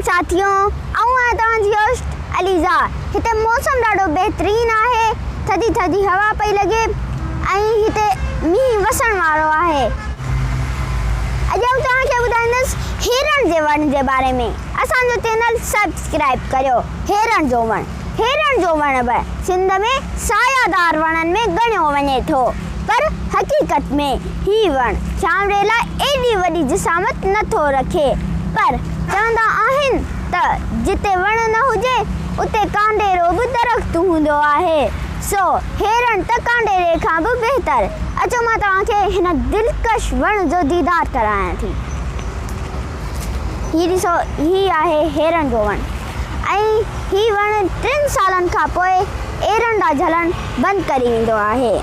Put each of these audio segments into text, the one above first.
राम साथियों, आऊं तव्हांजी होस्ट अलीज़ा। हिते मौसम ॾाढो बहितरीन आहे, थधी थधी हवा पई लॻे ऐं हिते मींहुं वसण वारो आहे। अॼु आऊं तव्हांखे ॿुधाईंदसि हेरण जे वण जे बारे में। असांजो चैनल सब्सक्राइब करियो। हेरण जो वण बि सिंध में सायादार वणनि में ॻणियो वञे थो, पर हक़ीक़त में ही वण छांवरे लाइ एॾी वॾी जिसामत नथो रखे। पर चवंदा आहिनि त जिते वण न हुजे उते कांडेरो बि दरख़्त हूंदो आहे। सो हेरण त कांडेरे खां बि बहितर। अचो मां तव्हांखे हिन दिलकश वण जो दीदार करायां थी। ही ॾिसो, ही आहे हेरण जो वण ऐं ही वण 3 सालनि खां पोइ एरंडा झलण बंदि करे ईंदो आहे।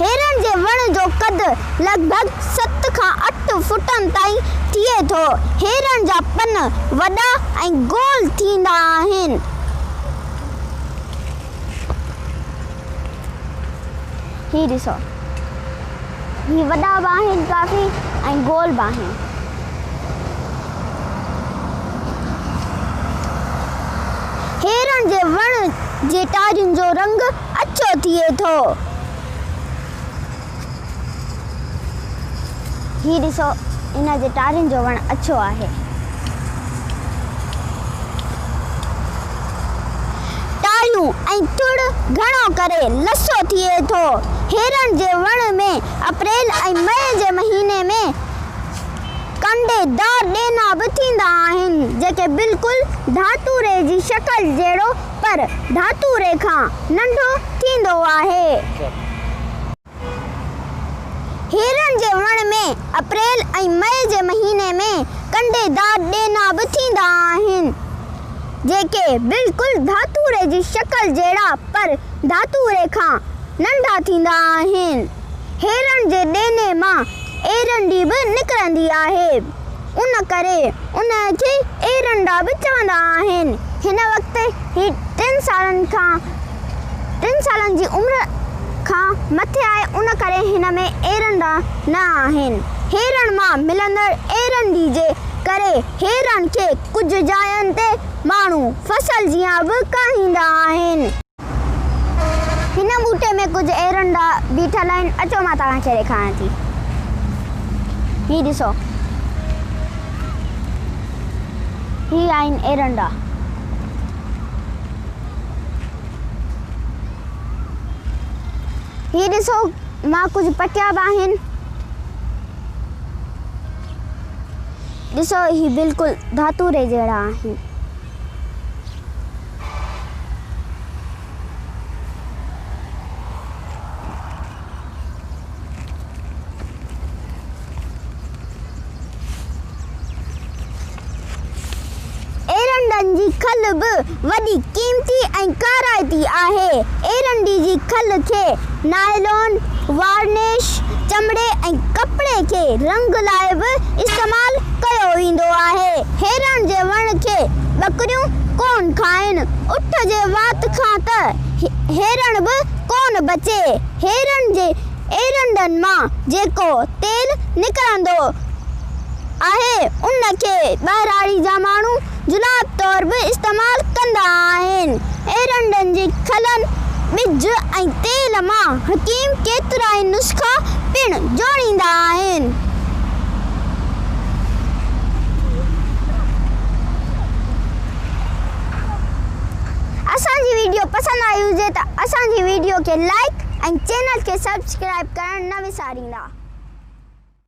हेरण जे वण जो कद लॻभॻि 7 खां 8 फुटनि ताईं थिए थो। हेरण जा पन वॾा ऐं गोल थींदा आहिनि। ही ॾिसो, ही वॾा बि आहिनि काफ़ी ऐं गोल बि आहिनि। हेरण जे वण जे टारियुनि जो रंग अछो थिए थो। ही ॾिसो, इन जे टारियुनि जो वण अछो आहे। टारियूं ऐं तुड़ घणो करे लसो थिए थो। हेरण जे वण में अप्रैल ऐं मई जे महीने में कंडेदार ॾेना बि थींदा आहिनि, जेके बिल्कुलु धातूरे जी शक्ल जहिड़ो पर धातूरे खां नंढो थींदो आहे। हेरण जे वण में अप्रैल ऐं मई जे महीने में कंडेदार ॾेना बि थींदा आहिनि, जेके बिल्कुलु धातूरे जी शक्ल जहिड़ा पर धातूरे खां नंढा थींदा आहिनि। हेरण जे ॾेने मां एरंडी बि निकिरंदी आहे, उन करे उनखे एरंडा बि चवंदा आहिनि। हिन वक़्तु ही 3 सालनि जी उमिरि खां मथे आहे, उन करे हिन में एरंडा न आहिनि। हेरण मां मिलंदड़ एरंडी जे करे हेरण खे कुझु जायुनि ते माण्हू फसल जीअं बि कहंदा आहिनि। हिन ॿूटे में कुझु एरंडा बीठल आहिनि। अचो मां तव्हांखे ॾेखारियां थी। ही ॾिसो, ही आहिनि एरंडा। ही ॾिसो, मां कुझु पटिया बि आहिनि। ॾिसो, ही बिल्कुलु धातूरे जहिड़ा आहिनि। एरंडनि जी खल बि वॾी क़ीमती ऐं काराइती आहे। एरंडी जी खल खे नायलॉन, वार्निश, चमड़े ऐं कपिड़े खे रंग लाइ बि इस्तेमालु कयो वेंदो आहे। हेरण जे वण खे ॿकरियूं कोन खाइनि। उठ जे वात खां त हेरण बि कोन बचे। हेरण जे एरंडनि मां जेको तेल निकिरंदो आहे, उन खे ॿाहिराड़ी जा माण्हू जुलाब तौर बि इस्तेमालु कंदा आहिनि। एरंडनि जी खलनि, ॿिज ऐं तेल मां हकीम केतिरा ई नुस्ख़ा पिणु जोड़ींदा आहिनि। असांजी वीडियो पसंदि आई हुजे त असांजी वीडियो खे लाइक ऐं चैनल खे सब्सक्राइब करणु न विसारींदा।